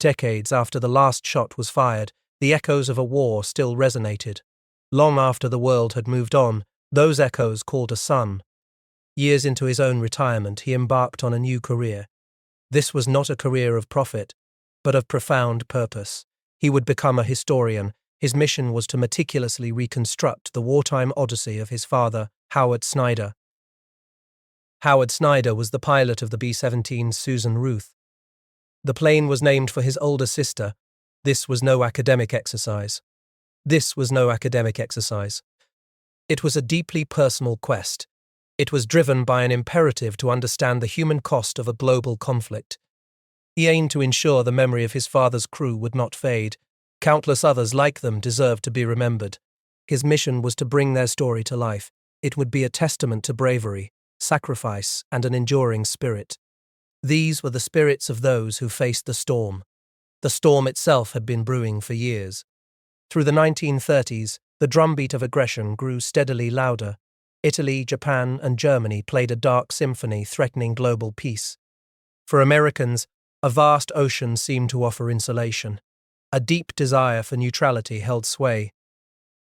Decades after the last shot was fired, the echoes of a war still resonated. Long after the world had moved on, those echoes called a son. Years into his own retirement, he embarked on a new career. This was not a career of profit, but of profound purpose. He would become a historian. His mission was to meticulously reconstruct the wartime odyssey of his father, Howard Snyder. Howard Snyder was the pilot of the B-17 Susan Ruth. The plane was named for his older sister. This was no academic exercise. It was a deeply personal quest. It was driven by an imperative to understand the human cost of a global conflict. He aimed to ensure the memory of his father's crew would not fade. Countless others like them deserved to be remembered. His mission was to bring their story to life. It would be a testament to bravery, sacrifice, and an enduring spirit. These were the spirits of those who faced the storm. The storm itself had been brewing for years. Through the 1930s, the drumbeat of aggression grew steadily louder. Italy, Japan, and Germany played a dark symphony threatening global peace. For Americans, a vast ocean seemed to offer insulation. A deep desire for neutrality held sway.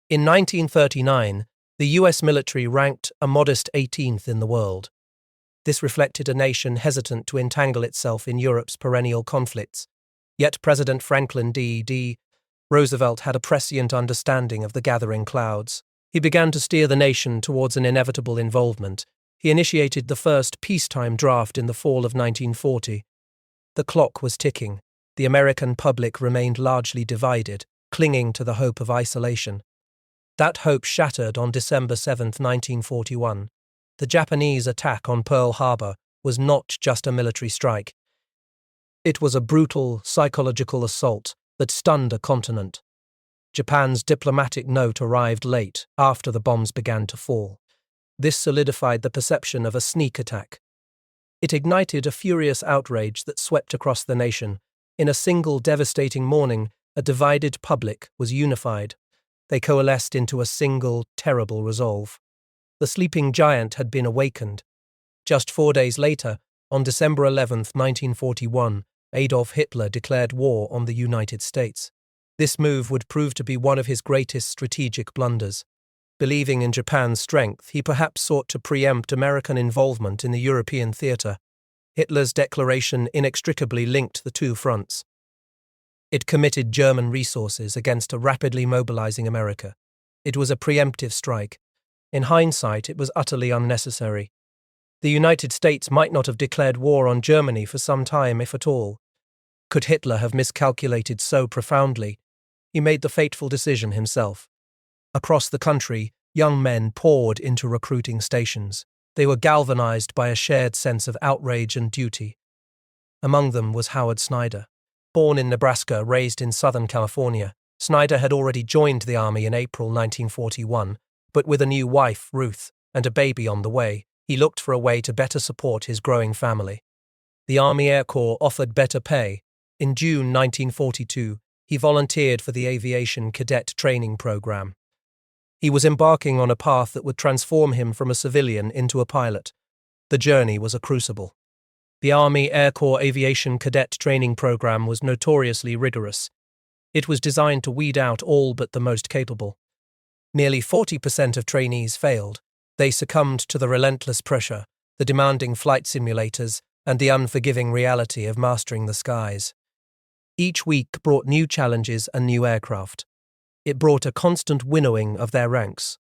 In 1939, the US military ranked a modest 18th in the world. This reflected a nation hesitant to entangle itself in Europe's perennial conflicts. Yet President Franklin D. Roosevelt had a prescient understanding of the gathering clouds. He began to steer the nation towards an inevitable involvement. He initiated the first peacetime draft in the fall of 1940. The clock was ticking. The American public remained largely divided, clinging to the hope of isolation. That hope shattered on December 7, 1941. The Japanese attack on Pearl Harbor was not just a military strike. It was a brutal, psychological assault that stunned a continent. Japan's diplomatic note arrived late, after the bombs began to fall. This solidified the perception of a sneak attack. It ignited a furious outrage that swept across the nation. In a single devastating morning, a divided public was unified. They coalesced into a single, terrible resolve. The sleeping giant had been awakened. Just 4 days later, on December 11, 1941, Adolf Hitler declared war on the United States. This move would prove to be one of his greatest strategic blunders. Believing in Japan's strength, he perhaps sought to preempt American involvement in the European theatre. Hitler's declaration inextricably linked the two fronts. It committed German resources against a rapidly mobilizing America. It was a preemptive strike. In hindsight, it was utterly unnecessary. The United States might not have declared war on Germany for some time, if at all. Could Hitler have miscalculated so profoundly? He made the fateful decision himself. Across the country, young men poured into recruiting stations. They were galvanized by a shared sense of outrage and duty. Among them was Howard Snyder. Born in Nebraska, raised in Southern California, Snyder had already joined the Army in April 1941, but with a new wife, Ruth, and a baby on the way, he looked for a way to better support his growing family. The Army Air Corps offered better pay. In June 1942, he volunteered for the Aviation Cadet Training Program. He was embarking on a path that would transform him from a civilian into a pilot. The journey was a crucible. The Army Air Corps Aviation Cadet Training Program was notoriously rigorous. It was designed to weed out all but the most capable. Nearly 40% of trainees failed. They succumbed to the relentless pressure, the demanding flight simulators, and the unforgiving reality of mastering the skies. Each week brought new challenges and new aircraft. It brought a constant winnowing of their ranks.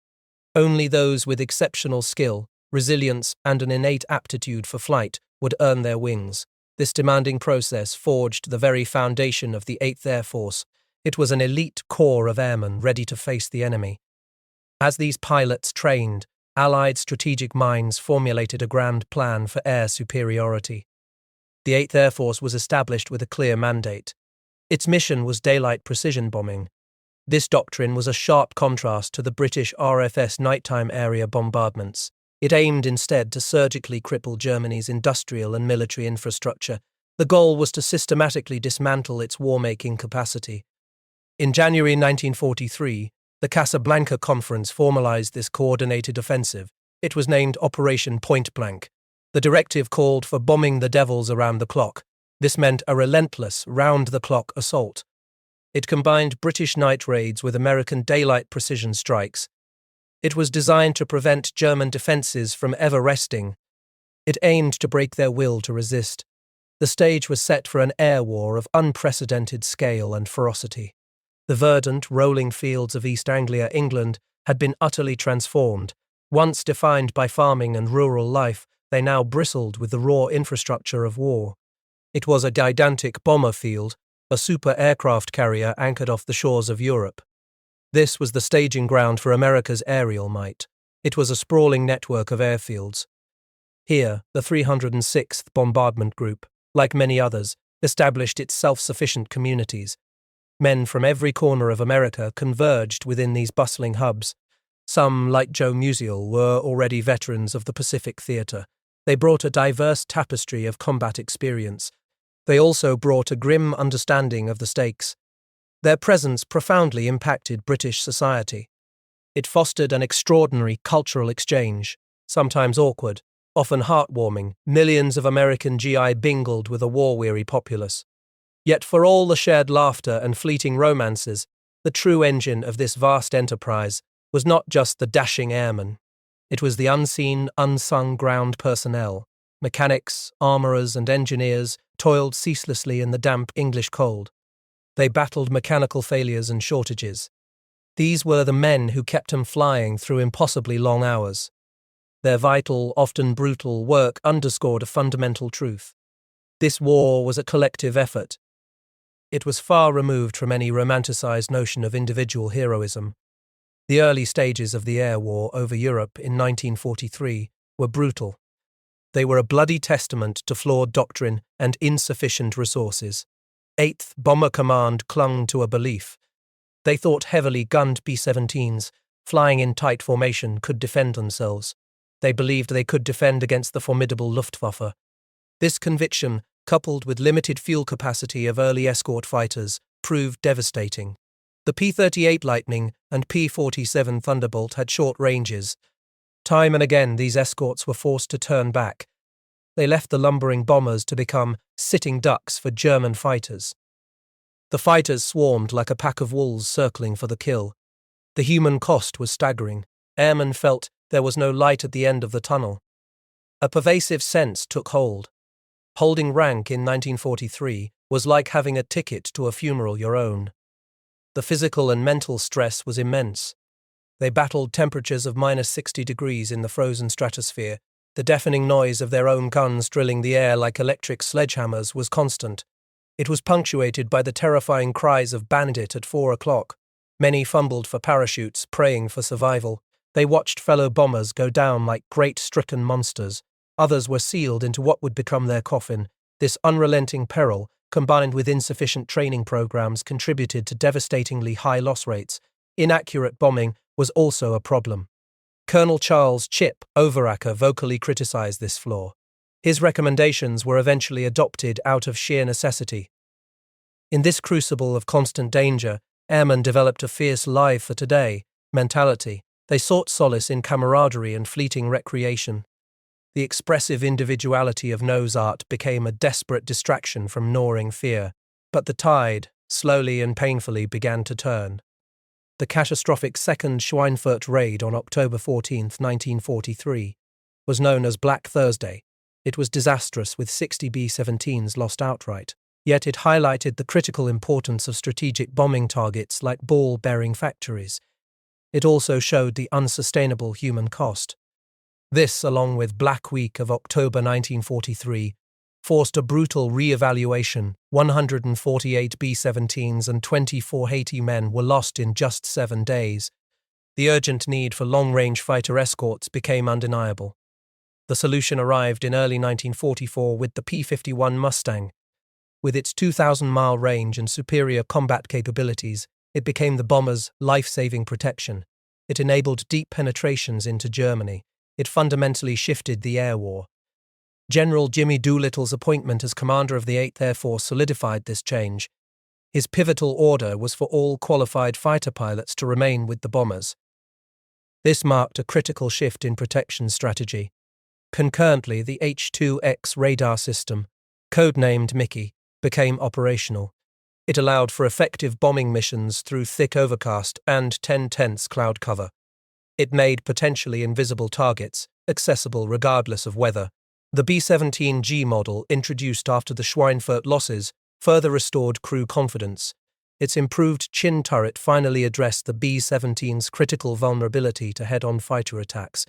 Only those with exceptional skill, resilience, and an innate aptitude for flight would earn their wings. This demanding process forged the very foundation of the 8th Air Force. It was an elite corps of airmen ready to face the enemy. As these pilots trained, Allied strategic minds formulated a grand plan for air superiority. The 8th Air Force was established with a clear mandate. Its mission was daylight precision bombing. This doctrine was a sharp contrast to the British RFS nighttime area bombardments. It aimed instead to surgically cripple Germany's industrial and military infrastructure. The goal was to systematically dismantle its war-making capacity. In January 1943, the Casablanca Conference formalized this coordinated offensive. It was named Operation Point Blank. The directive called for bombing the devils around the clock. This meant a relentless, round-the-clock assault. It combined British night raids with American daylight precision strikes. It was designed to prevent German defences from ever resting. It aimed to break their will to resist. The stage was set for an air war of unprecedented scale and ferocity. The verdant, rolling fields of East Anglia, England, had been utterly transformed. Once defined by farming and rural life, they now bristled with the raw infrastructure of war. It was a gigantic bomber field, a super aircraft carrier anchored off the shores of Europe. This was the staging ground for America's aerial might. It was a sprawling network of airfields. Here, the 306th Bombardment Group, like many others, established its self-sufficient communities. Men from every corner of America converged within these bustling hubs. Some, like Joe Musial, were already veterans of the Pacific Theatre. They brought a diverse tapestry of combat experience. They also brought a grim understanding of the stakes. Their presence profoundly impacted British society. It fostered an extraordinary cultural exchange, sometimes awkward, often heartwarming. Millions of American GI bingled with a war-weary populace. Yet for all the shared laughter and fleeting romances, the true engine of this vast enterprise was not just the dashing airmen. It was the unseen, unsung ground personnel. Mechanics, armourers and engineers toiled ceaselessly in the damp English cold. They battled mechanical failures and shortages. These were the men who kept them flying through impossibly long hours. Their vital, often brutal work underscored a fundamental truth. This war was a collective effort. It was far removed from any romanticized notion of individual heroism. The early stages of the air war over Europe in 1943 were brutal. They were a bloody testament to flawed doctrine and insufficient resources. 8th Bomber Command clung to a belief. They thought heavily gunned B-17s, flying in tight formation, could defend themselves. They believed they could defend against the formidable Luftwaffe. This conviction, coupled with limited fuel capacity of early escort fighters, proved devastating. The P-38 Lightning and P-47 Thunderbolt had short ranges. Time and again these escorts were forced to turn back. They left the lumbering bombers to become sitting ducks for German fighters. The fighters swarmed like a pack of wolves circling for the kill. The human cost was staggering. Airmen felt there was no light at the end of the tunnel. A pervasive sense took hold. Holding rank in 1943 was like having a ticket to a funeral your own. The physical and mental stress was immense. They battled temperatures of -60 degrees in the frozen stratosphere. The deafening noise of their own guns drilling the air like electric sledgehammers was constant. It was punctuated by the terrifying cries of "Bandit" at 4 o'clock. Many fumbled for parachutes, praying for survival. They watched fellow bombers go down like great stricken monsters. Others were sealed into what would become their coffin. This unrelenting peril, combined with insufficient training programs, contributed to devastatingly high loss rates. Inaccurate bombing was also a problem. Colonel Charles "Chip" Overacker vocally criticized this flaw. His recommendations were eventually adopted out of sheer necessity. In this crucible of constant danger, airmen developed a fierce live for today mentality. They sought solace in camaraderie and fleeting recreation. The expressive individuality of nose art became a desperate distraction from gnawing fear. But the tide, slowly and painfully, began to turn. The catastrophic Second Schweinfurt raid on October 14, 1943, was known as Black Thursday. It was disastrous, with 60 B-17s lost outright. Yet it highlighted the critical importance of strategic bombing targets like ball-bearing factories. It also showed the unsustainable human cost. This, along with Black Week of October 1943, forced a brutal re-evaluation. 148 B-17s and 24 Haiti men were lost in just 7 days. The urgent need for long-range fighter escorts became undeniable. The solution arrived in early 1944 with the P-51 Mustang. With its 2,000-mile range and superior combat capabilities, it became the bomber's life-saving protection. It enabled deep penetrations into Germany. It fundamentally shifted the air war. General Jimmy Doolittle's appointment as commander of the 8th Air Force solidified this change. His pivotal order was for all qualified fighter pilots to remain with the bombers. This marked a critical shift in protection strategy. Concurrently, the H-2X radar system, codenamed Mickey, became operational. It allowed for effective bombing missions through thick overcast and 10 tenths cloud cover. It made potentially invisible targets accessible regardless of weather. The B-17G model, introduced after the Schweinfurt losses, further restored crew confidence. Its improved chin turret finally addressed the B-17's critical vulnerability to head-on fighter attacks.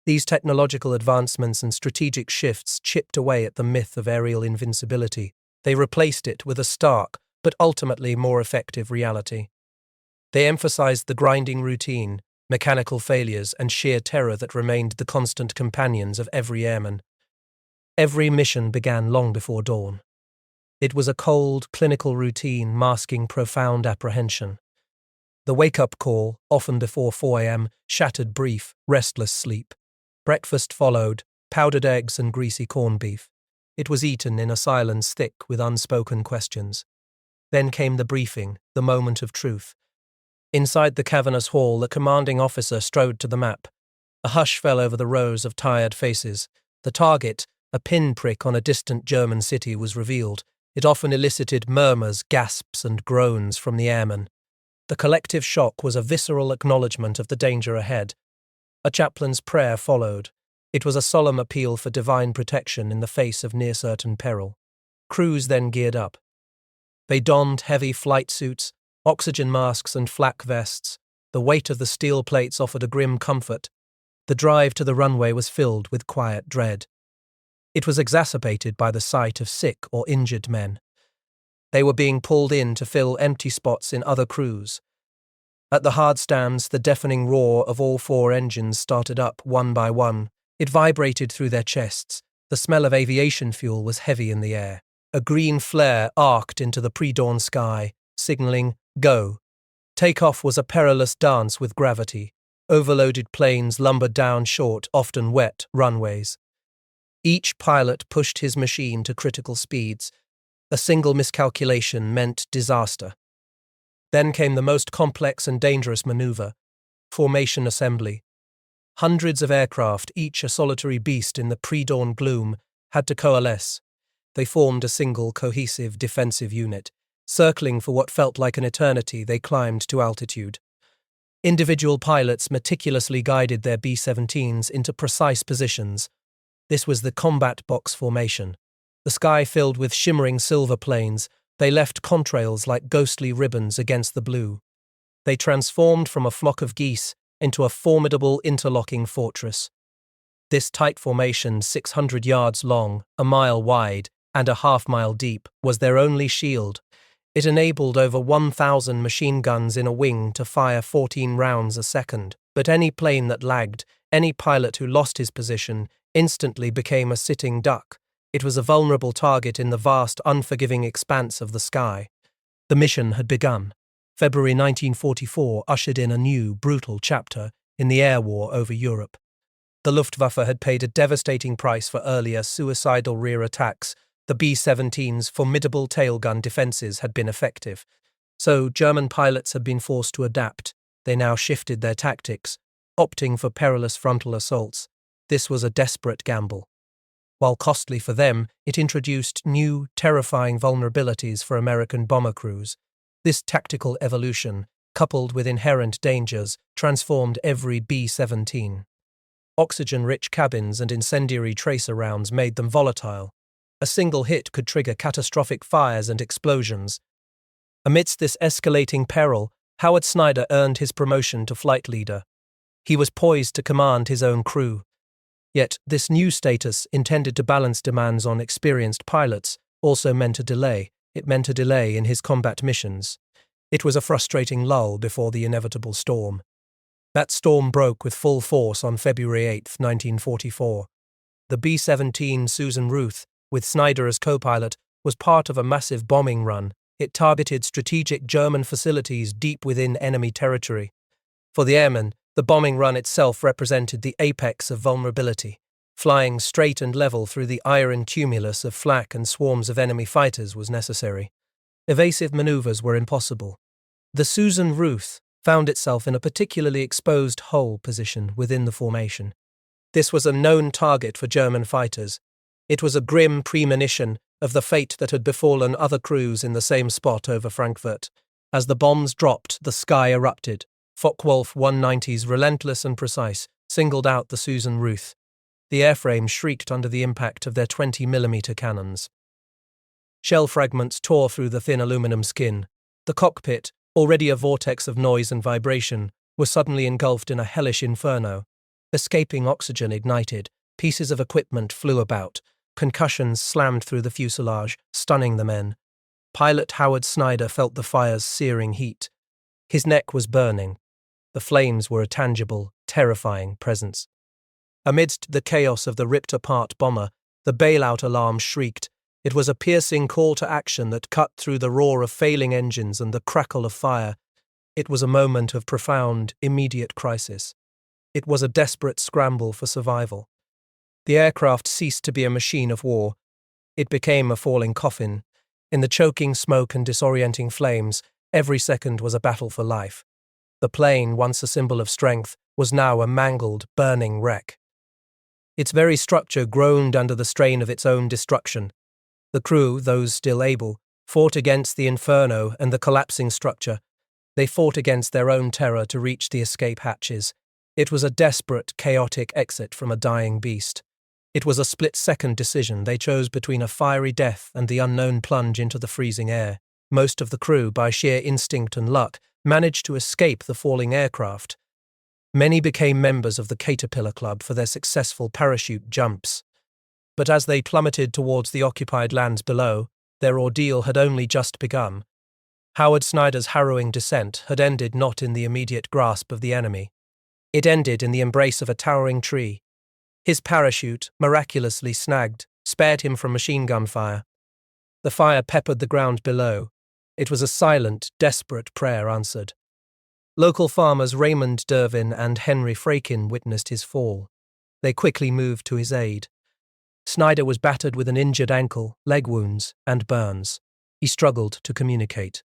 These technological advancements and strategic shifts chipped away at the myth of aerial invincibility. They replaced it with a stark, but ultimately more effective reality. They emphasized the grinding routine, mechanical failures, and sheer terror that remained the constant companions of every airman. Every mission began long before dawn. It was a cold, clinical routine masking profound apprehension. The wake-up call, often before 4 a.m., shattered brief, restless sleep. Breakfast followed, powdered eggs and greasy corned beef. It was eaten in a silence thick with unspoken questions. Then came the briefing, the moment of truth. Inside the cavernous hall, the commanding officer strode to the map. A hush fell over the rows of tired faces. The target, a pinprick on a distant German city, was revealed. It often elicited murmurs, gasps, and groans from the airmen. The collective shock was a visceral acknowledgement of the danger ahead. A chaplain's prayer followed. It was a solemn appeal for divine protection in the face of near-certain peril. Crews then geared up. They donned heavy flight suits, oxygen masks, and flak vests. The weight of the steel plates offered a grim comfort. The drive to the runway was filled with quiet dread. It was exacerbated by the sight of sick or injured men. They were being pulled in to fill empty spots in other crews. At the hard stands, the deafening roar of all 4 engines started up one by one. It vibrated through their chests. The smell of aviation fuel was heavy in the air. A green flare arced into the pre-dawn sky, signaling, "Go." Takeoff was a perilous dance with gravity. Overloaded planes lumbered down short, often wet, runways. Each pilot pushed his machine to critical speeds. A single miscalculation meant disaster. Then came the most complex and dangerous maneuver, formation assembly. Hundreds of aircraft, each a solitary beast in the pre-dawn gloom, had to coalesce. They formed a single, cohesive defensive unit. Circling for what felt like an eternity, they climbed to altitude. Individual pilots meticulously guided their B-17s into precise positions. This was the combat box formation. The sky filled with shimmering silver planes, they left contrails like ghostly ribbons against the blue. They transformed from a flock of geese into a formidable interlocking fortress. This tight formation, 600 yards long, a mile wide, and a half-mile deep, was their only shield. It enabled over 1,000 machine guns in a wing to fire 14 rounds a second, but any plane that lagged, any pilot who lost his position, instantly became a sitting duck. It was a vulnerable target in the vast, unforgiving expanse of the sky. The mission had begun. February 1944 ushered in a new, brutal chapter in the air war over Europe. The Luftwaffe had paid a devastating price for earlier suicidal rear attacks. The B-17's formidable tailgun defenses had been effective. So German pilots had been forced to adapt. They now shifted their tactics, opting for perilous frontal assaults. This was a desperate gamble. While costly for them, it introduced new, terrifying vulnerabilities for American bomber crews. This tactical evolution, coupled with inherent dangers, transformed every B-17. Oxygen-rich cabins and incendiary tracer rounds made them volatile. A single hit could trigger catastrophic fires and explosions. Amidst this escalating peril, Howard Snyder earned his promotion to flight leader. He was poised to command his own crew. Yet, this new status, intended to balance demands on experienced pilots, also meant a delay. It meant a delay in his combat missions. It was a frustrating lull before the inevitable storm. That storm broke with full force on February 8, 1944. The B-17 Susan Ruth, with Snyder as co-pilot, was part of a massive bombing run. It targeted strategic German facilities deep within enemy territory. For the airmen, the bombing run itself represented the apex of vulnerability. Flying straight and level through the iron tumulus of flak and swarms of enemy fighters was necessary. Evasive maneuvers were impossible. The Susan Ruth found itself in a particularly exposed hull position within the formation. This was a known target for German fighters. It was a grim premonition, of the fate that had befallen other crews in the same spot over Frankfurt. As the bombs dropped, the sky erupted. Focke-Wulf 190s, relentless and precise, singled out the Susan Ruth. The airframe shrieked under the impact of their 20mm cannons. Shell fragments tore through the thin aluminum skin. The cockpit, already a vortex of noise and vibration, was suddenly engulfed in a hellish inferno. Escaping oxygen ignited, pieces of equipment flew about, concussions slammed through the fuselage, stunning the men. Pilot Howard Snyder felt the fire's searing heat. His neck was burning. The flames were a tangible, terrifying presence. Amidst the chaos of the ripped-apart bomber, the bailout alarm shrieked. It was a piercing call to action that cut through the roar of failing engines and the crackle of fire. It was a moment of profound, immediate crisis. It was a desperate scramble for survival. The aircraft ceased to be a machine of war. It became a falling coffin. In the choking smoke and disorienting flames, every second was a battle for life. The plane, once a symbol of strength, was now a mangled, burning wreck. Its very structure groaned under the strain of its own destruction. The crew, those still able, fought against the inferno and the collapsing structure. They fought against their own terror to reach the escape hatches. It was a desperate, chaotic exit from a dying beast. It was a split-second decision. They chose between a fiery death and the unknown plunge into the freezing air. Most of the crew, by sheer instinct and luck, managed to escape the falling aircraft. Many became members of the Caterpillar Club for their successful parachute jumps. But as they plummeted towards the occupied lands below, their ordeal had only just begun. Howard Snyder's harrowing descent had ended not in the immediate grasp of the enemy. It ended in the embrace of a towering tree. His parachute, miraculously snagged, spared him from machine gun fire. The fire peppered the ground below. It was a silent, desperate prayer answered. Local farmers Raymond Dervin and Henry Fraykin witnessed his fall. They quickly moved to his aid. Snyder was battered with an injured ankle, leg wounds, and burns. He struggled to communicate.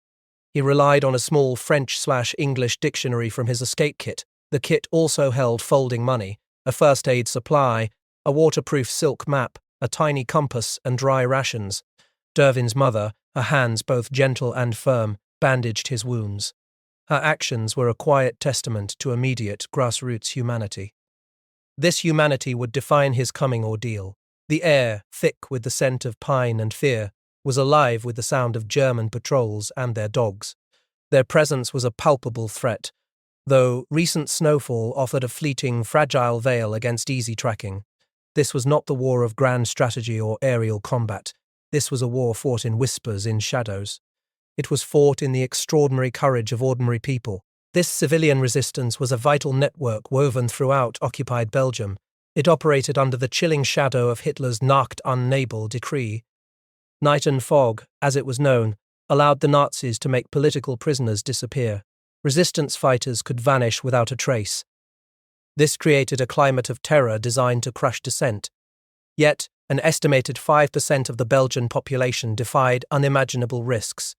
He relied on a small French/English dictionary from his escape kit. The kit also held folding money, a first aid supply, a waterproof silk map, a tiny compass, and dry rations. Dervin's mother, her hands both gentle and firm, bandaged his wounds. Her actions were a quiet testament to immediate, grassroots humanity. This humanity would define his coming ordeal. The air, thick with the scent of pine and fear, was alive with the sound of German patrols and their dogs. Their presence was a palpable threat, though recent snowfall offered a fleeting, fragile veil against easy tracking. This was not the war of grand strategy or aerial combat. This was a war fought in whispers, in shadows. It was fought in the extraordinary courage of ordinary people. This civilian resistance was a vital network woven throughout occupied Belgium. It operated under the chilling shadow of Hitler's Nacht an Nebel decree. Night and fog, as it was known, allowed the Nazis to make political prisoners disappear. Resistance fighters could vanish without a trace. This created a climate of terror designed to crush dissent. Yet, an estimated 5% of the Belgian population defied unimaginable risks.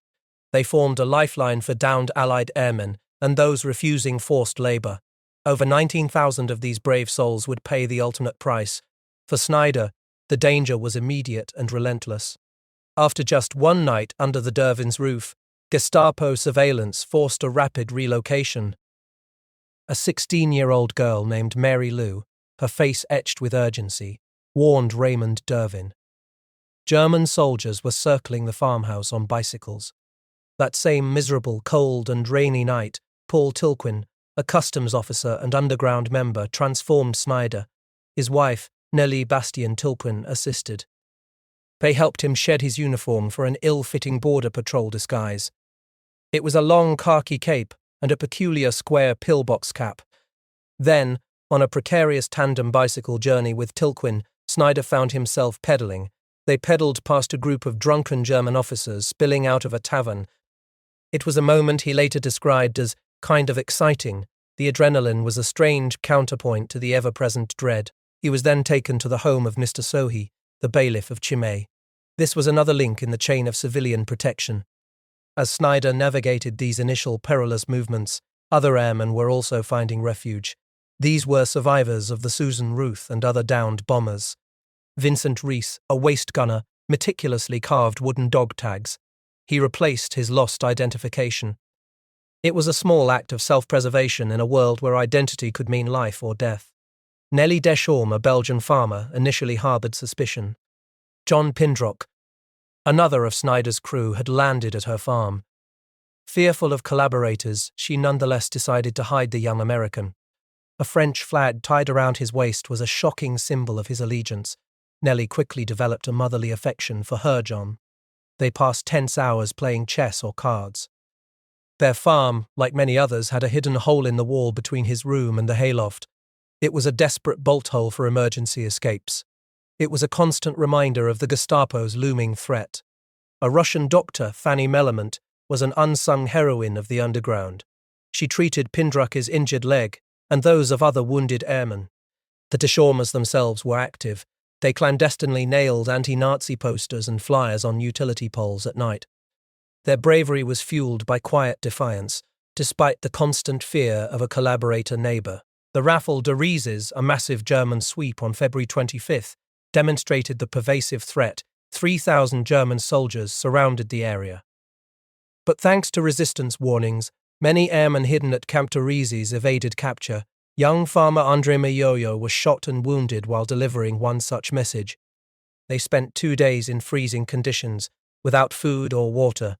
They formed a lifeline for downed Allied airmen and those refusing forced labour. Over 19,000 of these brave souls would pay the ultimate price. For Snyder, the danger was immediate and relentless. After just one night under the Dervin's roof, Gestapo surveillance forced a rapid relocation. A 16-year-old girl named Mary Lou, her face etched with urgency, warned Raymond Dervin. German soldiers were circling the farmhouse on bicycles. That same miserable, cold and rainy night, Paul Tilquin, a customs officer and underground member, transformed Snyder. His wife, Nellie Bastien Tilquin, assisted. They helped him shed his uniform for an ill-fitting border patrol disguise. It was a long khaki cape and a peculiar square pillbox cap. Then, on a precarious tandem bicycle journey with Tilquin, Snyder found himself pedalling. They pedaled past a group of drunken German officers spilling out of a tavern. It was a moment he later described as kind of exciting. The adrenaline was a strange counterpoint to the ever-present dread. He was then taken to the home of Mr. Sohi, the bailiff of Chimay. This was another link in the chain of civilian protection. As Snyder navigated these initial perilous movements, other airmen were also finding refuge. These were survivors of the Susan Ruth and other downed bombers. Vincent Rees, a waist gunner, meticulously carved wooden dog tags. He replaced his lost identification. It was a small act of self-preservation in a world where identity could mean life or death. Nellie Deschormes, a Belgian farmer, initially harbored suspicion. John Pindrock, another of Snyder's crew, had landed at her farm. Fearful of collaborators, she nonetheless decided to hide the young American. A French flag tied around his waist was a shocking symbol of his allegiance. Nellie quickly developed a motherly affection for her John. They passed tense hours playing chess or cards. Their farm, like many others, had a hidden hole in the wall between his room and the hayloft. It was a desperate bolt hole for emergency escapes. It was a constant reminder of the Gestapo's looming threat. A Russian doctor, Fanny Mellement, was an unsung heroine of the underground. She treated Pindrock's injured leg and those of other wounded airmen. The Deschormes themselves were active. They clandestinely nailed anti-Nazi posters and flyers on utility poles at night. Their bravery was fueled by quiet defiance, despite the constant fear of a collaborator neighbor. The Rafale de Rieses, a massive German sweep on February 25th, demonstrated the pervasive threat. 3,000 German soldiers surrounded the area. But thanks to resistance warnings, many airmen hidden at Camp de Rieses evaded capture. Young farmer André Mayoyo was shot and wounded while delivering one such message. They spent 2 days in freezing conditions, without food or water.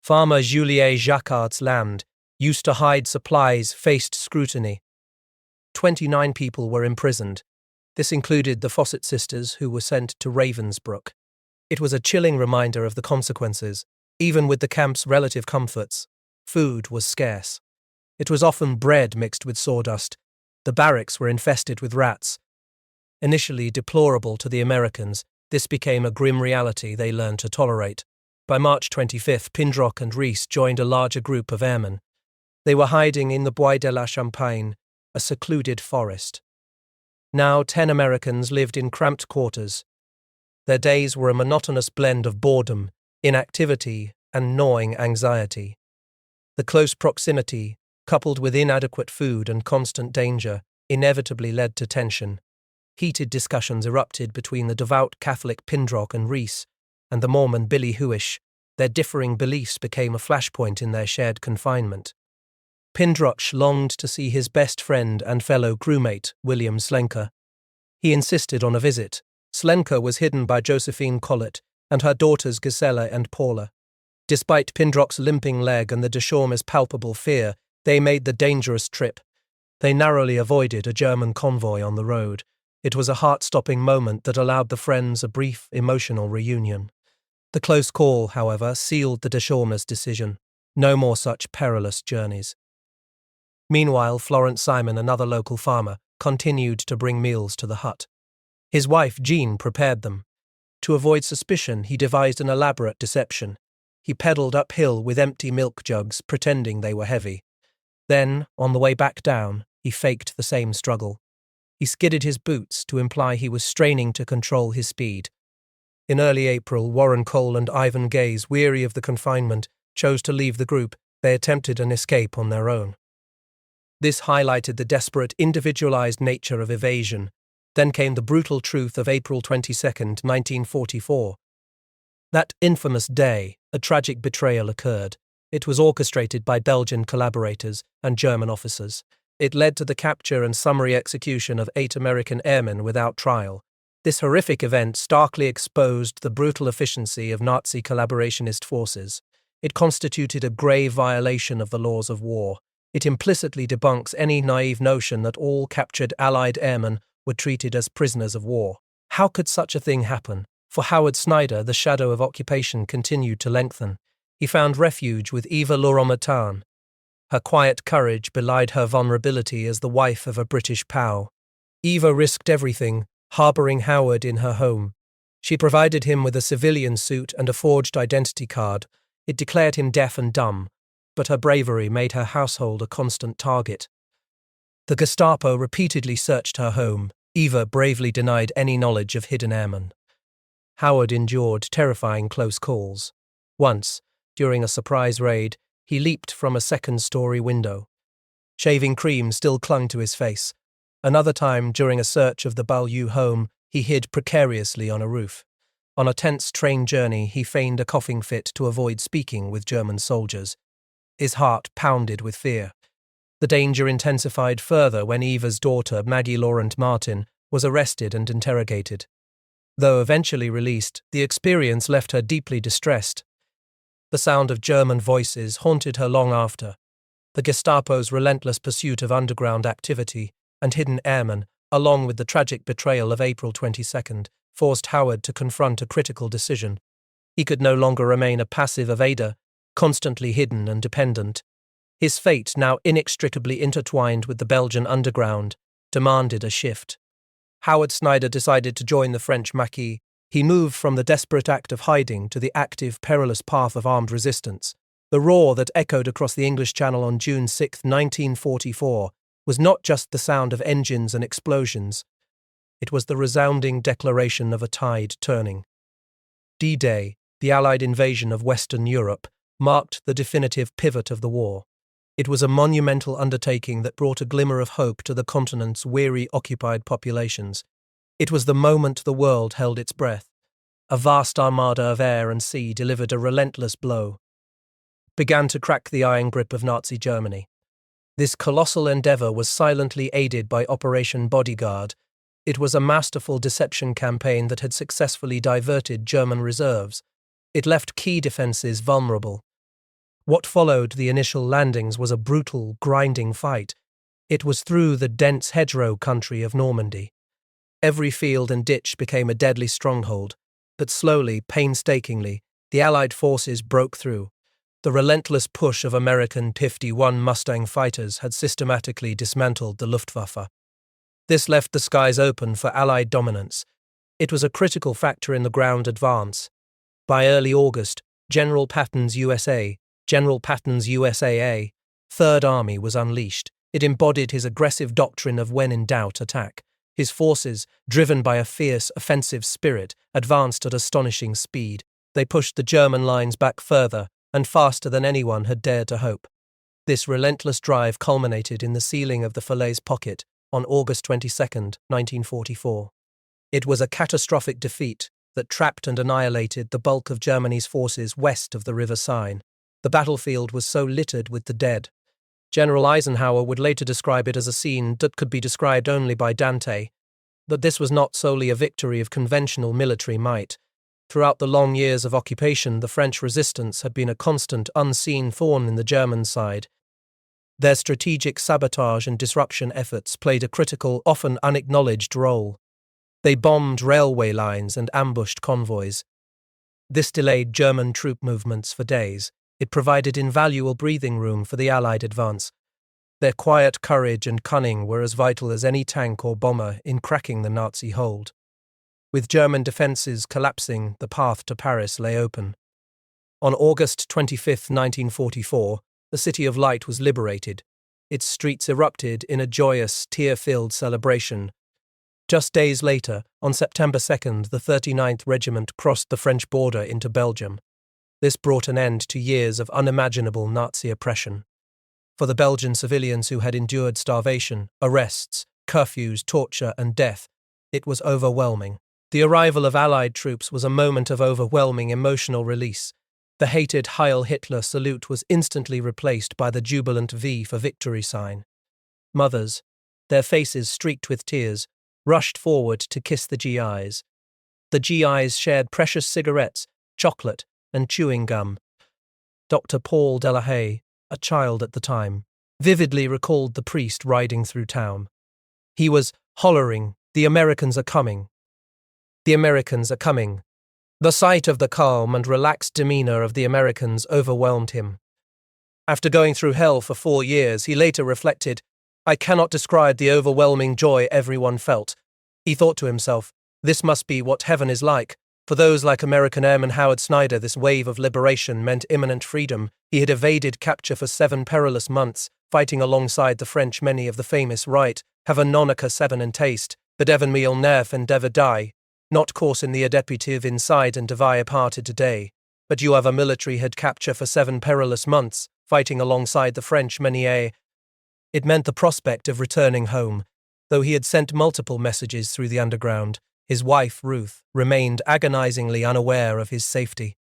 Farmer Julie Jacquard's land, used to hide supplies, faced scrutiny. 29 people were imprisoned. This included the Fawcett sisters, who were sent to Ravensbrück. It was a chilling reminder of the consequences. Even with the camp's relative comforts, food was scarce. It was often bread mixed with sawdust. The barracks were infested with rats. Initially deplorable to the Americans, this became a grim reality they learned to tolerate. By March 25th, Pindrock and Rees joined a larger group of airmen. They were hiding in the Bois de la Champagne, a secluded forest. Now 10 Americans lived in cramped quarters. Their days were a monotonous blend of boredom, inactivity, and gnawing anxiety. The close proximity, coupled with inadequate food and constant danger, inevitably led to tension. Heated discussions erupted between the devout Catholic Pindrock and Rees and the Mormon Billy Huish. Their differing beliefs became a flashpoint in their shared confinement. Pindrock longed to see his best friend and fellow crewmate, William Slenker. He insisted on a visit. Slenker was hidden by Josephine Collett and her daughters Gisela and Paula. Despite Pindrock's limping leg and the Deschormes' palpable fear, they made the dangerous trip. They narrowly avoided a German convoy on the road. It was a heart-stopping moment that allowed the friends a brief, emotional reunion. The close call, however, sealed the Deschormes' decision. No more such perilous journeys. Meanwhile, Florence Simon, another local farmer, continued to bring meals to the hut. His wife, Jean, prepared them. To avoid suspicion, he devised an elaborate deception. He pedaled uphill with empty milk jugs, pretending they were heavy. Then, on the way back down, he faked the same struggle. He skidded his boots to imply he was straining to control his speed. In early April, Warren Cole and Ivan Gaze, weary of the confinement, chose to leave the group. They attempted an escape on their own. This highlighted the desperate, individualized nature of evasion. Then came the brutal truth of April 22nd, 1944. That infamous day, a tragic betrayal occurred. It was orchestrated by Belgian collaborators and German officers. It led to the capture and summary execution of 8 American airmen without trial. This horrific event starkly exposed the brutal efficiency of Nazi collaborationist forces. It constituted a grave violation of the laws of war. It implicitly debunks any naive notion that all captured Allied airmen were treated as prisoners of war. How could such a thing happen? For Howard Snyder, the shadow of occupation continued to lengthen. He found refuge with Eva Laurent-Martin. Her quiet courage belied her vulnerability as the wife of a British POW. Eva risked everything, harboring Howard in her home. She provided him with a civilian suit and a forged identity card. It declared him deaf and dumb, but her bravery made her household a constant target. The Gestapo repeatedly searched her home. Eva bravely denied any knowledge of hidden airmen. Howard endured terrifying close calls. Once, during a surprise raid, he leaped from a second-story window. Shaving cream still clung to his face. Another time, during a search of the Beaulieu home, he hid precariously on a roof. On a tense train journey, he feigned a coughing fit to avoid speaking with German soldiers. His heart pounded with fear. The danger intensified further when Eva's daughter, Maggie Laurent Martin, was arrested and interrogated. Though eventually released, the experience left her deeply distressed. The sound of German voices haunted her long after. The Gestapo's relentless pursuit of underground activity and hidden airmen, along with the tragic betrayal of April 22nd, forced Howard to confront a critical decision. He could no longer remain a passive evader, constantly hidden and dependent. His fate, now inextricably intertwined with the Belgian underground, demanded a shift. Howard Snyder decided to join the French Maquis. He moved from the desperate act of hiding to the active, perilous path of armed resistance. The roar that echoed across the English Channel on June 6, 1944, was not just the sound of engines and explosions. It was the resounding declaration of a tide turning. D-Day, the Allied invasion of Western Europe, marked the definitive pivot of the war. It was a monumental undertaking that brought a glimmer of hope to the continent's weary, occupied populations. It was the moment the world held its breath. A vast armada of air and sea delivered a relentless blow, began to crack the iron grip of Nazi Germany. This colossal endeavour was silently aided by Operation Bodyguard. It was a masterful deception campaign that had successfully diverted German reserves. It left key defences vulnerable. What followed the initial landings was a brutal, grinding fight. It was through the dense hedgerow country of Normandy. Every field and ditch became a deadly stronghold, but slowly, painstakingly, the Allied forces broke through. The relentless push of American 51 Mustang fighters had systematically dismantled the Luftwaffe. This left the skies open for Allied dominance. It was a critical factor in the ground advance. By early August, General Patton's USAA, Third Army was unleashed. It embodied his aggressive doctrine of when in doubt, attack. His forces, driven by a fierce, offensive spirit, advanced at astonishing speed. They pushed the German lines back further and faster than anyone had dared to hope. This relentless drive culminated in the sealing of the Falaise Pocket on August 22, 1944. It was a catastrophic defeat that trapped and annihilated the bulk of Germany's forces west of the River Seine. The battlefield was so littered with the dead. General Eisenhower would later describe it as a scene that could be described only by Dante. But this was not solely a victory of conventional military might. Throughout the long years of occupation, the French resistance had been a constant, unseen thorn in the German side. Their strategic sabotage and disruption efforts played a critical, often unacknowledged role. They bombed railway lines and ambushed convoys. This delayed German troop movements for days. It provided invaluable breathing room for the Allied advance. Their quiet courage and cunning were as vital as any tank or bomber in cracking the Nazi hold. With German defences collapsing, the path to Paris lay open. On August 25, 1944, the City of Light was liberated. Its streets erupted in a joyous, tear-filled celebration. Just days later, on September 2nd, the 39th Regiment crossed the French border into Belgium. This brought an end to years of unimaginable Nazi oppression. For the Belgian civilians who had endured starvation, arrests, curfews, torture, and death, it was overwhelming. The arrival of Allied troops was a moment of overwhelming emotional release. The hated Heil Hitler salute was instantly replaced by the jubilant V for victory sign. Mothers, their faces streaked with tears, rushed forward to kiss the GIs. The GIs shared precious cigarettes, chocolate, and chewing gum. Dr. Paul Delahaye, a child at the time, vividly recalled the priest riding through town. He was hollering, "The Americans are coming. The Americans are coming." The sight of the calm and relaxed demeanor of the Americans overwhelmed him. After going through hell for 4 years, he later reflected, "I cannot describe the overwhelming joy everyone felt." He thought to himself, "This must be what heaven is like." For those like American airman Howard Snyder, this wave of liberation meant imminent freedom. He had evaded capture for 7 perilous months, fighting alongside the French. Many of the famous write, "Have a nonica 7 and taste, but even me'll ne'er endeavour die. Not course in the adeptive inside and divide parted today. But you have a military had capture for 7 perilous months, fighting alongside the French. Many a." It meant the prospect of returning home, though he had sent multiple messages through the underground. His wife, Ruth, remained agonizingly unaware of his safety.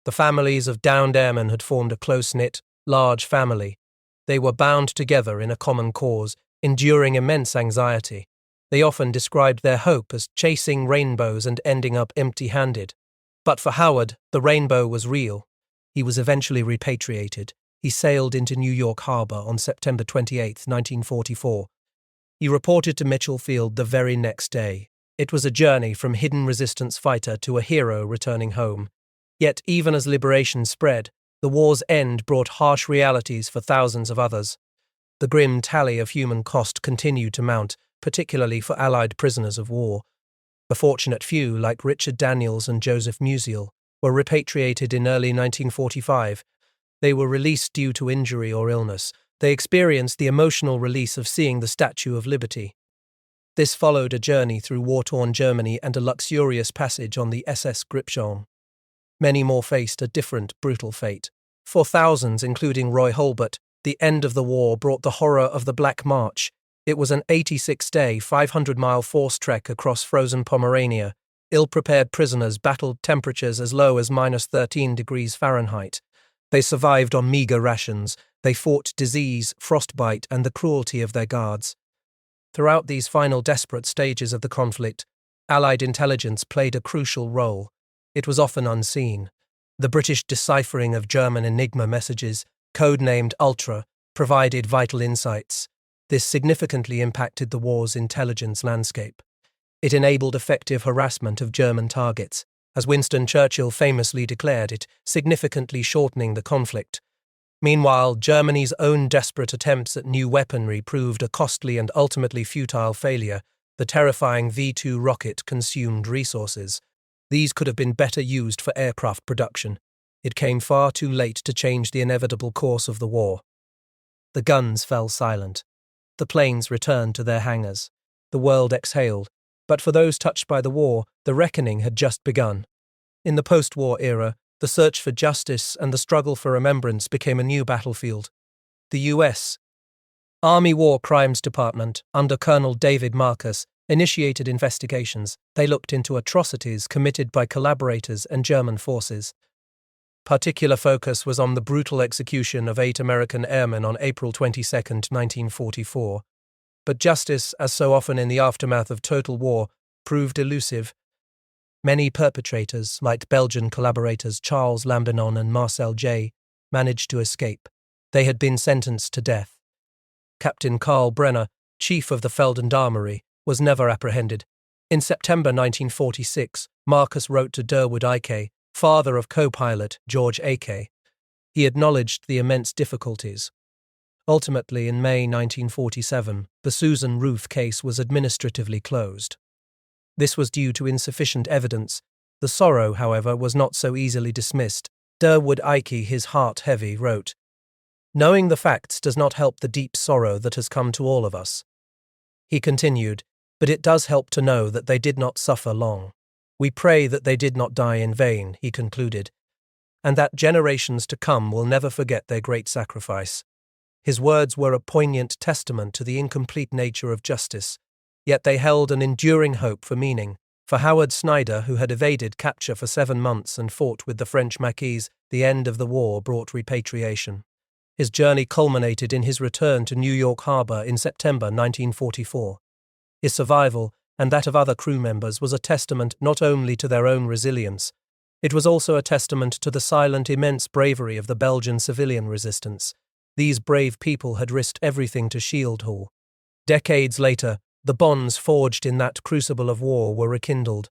The families of downed airmen had formed a close-knit, large family. They were bound together in a common cause, enduring immense anxiety. They often described their hope as chasing rainbows and ending up empty-handed. But for Howard, the rainbow was real. He was eventually repatriated. He sailed into New York Harbor on September 28, 1944. He reported to Mitchell Field the very next day. It was a journey from hidden resistance fighter to a hero returning home. Yet even as liberation spread, the war's end brought harsh realities for thousands of others. The grim tally of human cost continued to mount, particularly for Allied prisoners of war. The fortunate few, like Richard Daniels and Joseph Musial, were repatriated in early 1945. They were released due to injury or illness. They experienced the emotional release of seeing the Statue of Liberty. This followed a journey through war-torn Germany and a luxurious passage on the SS Gripsholm. Many more faced a different, brutal fate. For thousands, including Roy Holbert, the end of the war brought the horror of the Black March. It was an 86-day, 500-mile forced trek across frozen Pomerania. Ill-prepared prisoners battled temperatures as low as -13 degrees Fahrenheit. They survived on meager rations. They fought disease, frostbite, and the cruelty of their guards. Throughout these final desperate stages of the conflict, Allied intelligence played a crucial role. It was often unseen. The British deciphering of German Enigma messages, codenamed Ultra, provided vital insights. This significantly impacted the war's intelligence landscape. It enabled effective harassment of German targets, as Winston Churchill famously declared it, significantly shortening the conflict. Meanwhile, Germany's own desperate attempts at new weaponry proved a costly and ultimately futile failure. The terrifying V-2 rocket consumed resources. These could have been better used for aircraft production. It came far too late to change the inevitable course of the war. The guns fell silent. The planes returned to their hangars. The world exhaled. But for those touched by the war, the reckoning had just begun. In the post-war era, the search for justice and the struggle for remembrance became a new battlefield. The U.S. Army War Crimes Department, under Colonel David Marcus, initiated investigations. They looked into atrocities committed by collaborators and German forces. Particular focus was on the brutal execution of 8 American airmen on April 22, 1944. But justice, as so often in the aftermath of total war, proved elusive. Many perpetrators, like Belgian collaborators Charles Lambinon and Marcel J., managed to escape. They had been sentenced to death. Captain Karl Brenner, chief of the Feldendarmerie, was never apprehended. In September 1946, Marcus wrote to Durwood Ike, father of co-pilot George Ake. He acknowledged the immense difficulties. Ultimately, in May 1947, the Susan Ruth case was administratively closed. This was due to insufficient evidence. The sorrow, however, was not so easily dismissed. Durwood Ike, his heart heavy, wrote, "Knowing the facts does not help the deep sorrow that has come to all of us." He continued, "But it does help to know that they did not suffer long. We pray that they did not die in vain," he concluded, "and that generations to come will never forget their great sacrifice." His words were a poignant testament to the incomplete nature of justice, yet they held an enduring hope for meaning. For Howard Snyder, who had evaded capture for 7 months and fought with the French Maquis, the end of the war brought repatriation. His journey culminated in his return to New York Harbor in September 1944. His survival, and that of other crew members, was a testament not only to their own resilience, it was also a testament to the silent, immense bravery of the Belgian civilian resistance. These brave people had risked everything to shield Hull. Decades later, the bonds forged in that crucible of war were rekindled.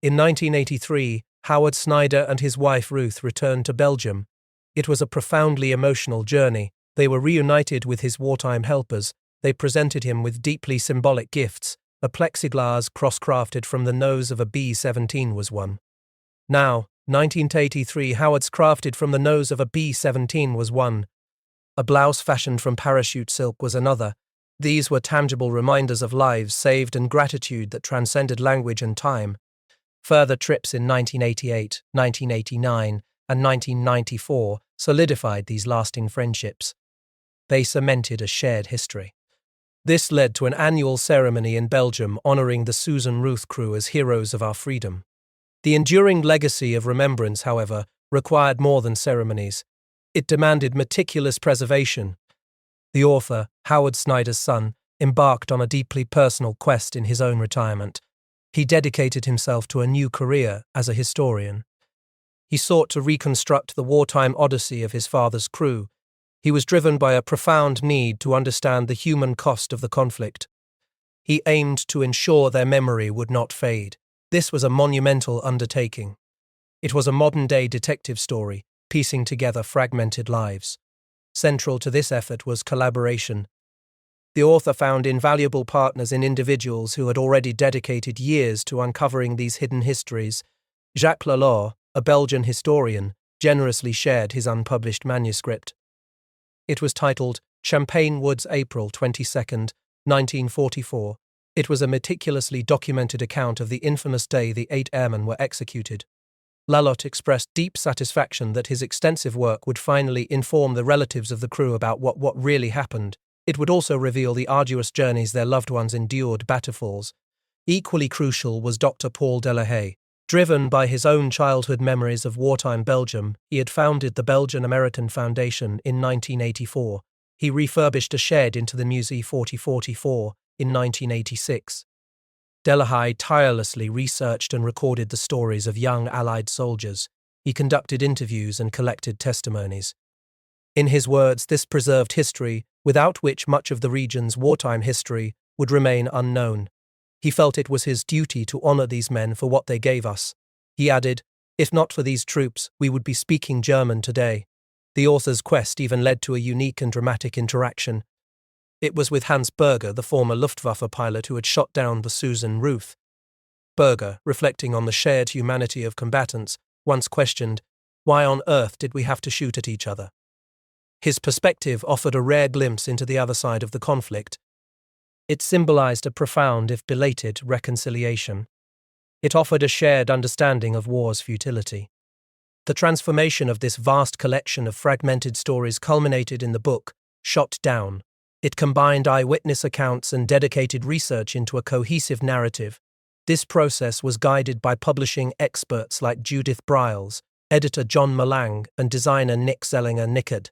In 1983, Howard Snyder and his wife Ruth returned to Belgium. It was a profoundly emotional journey. They were reunited with his wartime helpers. They presented him with deeply symbolic gifts. A plexiglass cross-crafted from the nose of a B-17 was one. Now, 1983, Howard's crafted from the nose of a B-17 was one. A blouse fashioned from parachute silk was another. These were tangible reminders of lives saved and gratitude that transcended language and time. Further trips in 1988, 1989, and 1994 solidified these lasting friendships. They cemented a shared history. This led to an annual ceremony in Belgium honoring the Susan Ruth crew as heroes of our freedom. The enduring legacy of remembrance, however, required more than ceremonies. It demanded meticulous preservation. The author, Howard Snyder's son, embarked on a deeply personal quest in his own retirement. He dedicated himself to a new career as a historian. He sought to reconstruct the wartime odyssey of his father's crew. He was driven by a profound need to understand the human cost of the conflict. He aimed to ensure their memory would not fade. This was a monumental undertaking. It was a modern-day detective story, piecing together fragmented lives. Central to this effort was collaboration. The author found invaluable partners in individuals who had already dedicated years to uncovering these hidden histories. Jacques Lalore, a Belgian historian, generously shared his unpublished manuscript. It was titled Champagne Woods, April 22, 1944. It was a meticulously documented account of the infamous day the 8 airmen were executed. Lalore expressed deep satisfaction that his extensive work would finally inform the relatives of the crew about what really happened. It would also reveal the arduous journeys their loved ones endured. Battlefields. Equally crucial was Dr. Paul Delahaye. Driven by his own childhood memories of wartime Belgium, he had founded the Belgian-American Foundation in 1984. He refurbished a shed into the Musée 4044 in 1986. Delahaye tirelessly researched and recorded the stories of young Allied soldiers. He conducted interviews and collected testimonies. In his words, this preserved history, without which much of the region's wartime history would remain unknown. He felt it was his duty to honor these men for what they gave us. He added, "If not for these troops, we would be speaking German today." The author's quest even led to a unique and dramatic interaction. It was with Hans Berger, the former Luftwaffe pilot who had shot down the Susan Ruth. Berger, reflecting on the shared humanity of combatants, once questioned, "Why on earth did we have to shoot at each other?" His perspective offered a rare glimpse into the other side of the conflict. It symbolized a profound, if belated, reconciliation. It offered a shared understanding of war's futility. The transformation of this vast collection of fragmented stories culminated in the book, Shot Down. It combined eyewitness accounts and dedicated research into a cohesive narrative. This process was guided by publishing experts like Judith Briles, editor John Malang, and designer Nick Zellinger-Nickard.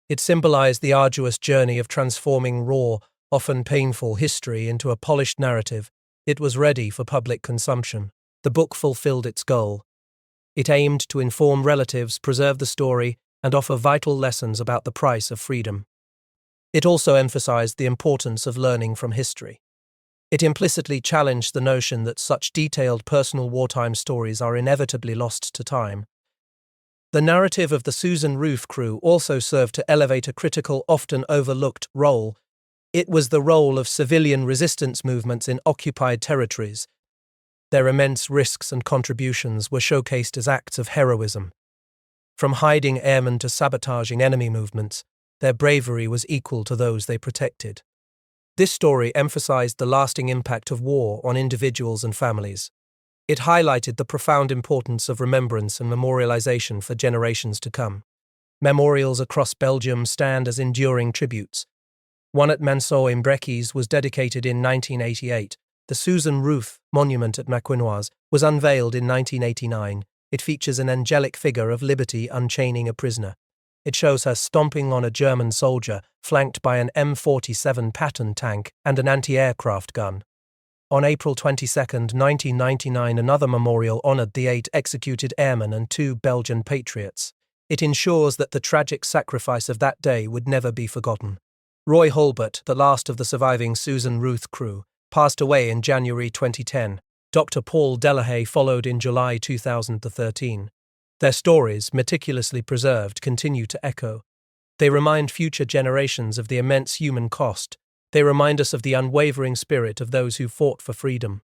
It symbolized the arduous journey of transforming raw, often painful history into a polished narrative. It was ready for public consumption. The book fulfilled its goal. It aimed to inform relatives, preserve the story, and offer vital lessons about the price of freedom. It also emphasized the importance of learning from history. It implicitly challenged the notion that such detailed personal wartime stories are inevitably lost to time. The narrative of the Susan Ruth crew also served to elevate a critical, often overlooked role. It was the role of civilian resistance movements in occupied territories. Their immense risks and contributions were showcased as acts of heroism. From hiding airmen to sabotaging enemy movements, their bravery was equal to those they protected. This story emphasized the lasting impact of war on individuals and families. It highlighted the profound importance of remembrance and memorialization for generations to come. Memorials across Belgium stand as enduring tributes. One at Manceau-in-Brequis was dedicated in 1988. The Susan Ruth monument at Maquinoise was unveiled in 1989. It features an angelic figure of liberty unchaining a prisoner. It shows her stomping on a German soldier, flanked by an M47 Patton tank and an anti-aircraft gun. On April 22, 1999, another memorial honored the 8 executed airmen and 2 Belgian patriots. It ensures that the tragic sacrifice of that day would never be forgotten. Roy Hulbert, the last of the surviving Susan Ruth crew, passed away in January 2010. Dr. Paul Delahaye followed in July 2013. Their stories, meticulously preserved, continue to echo. They remind future generations of the immense human cost. They remind us of the unwavering spirit of those who fought for freedom.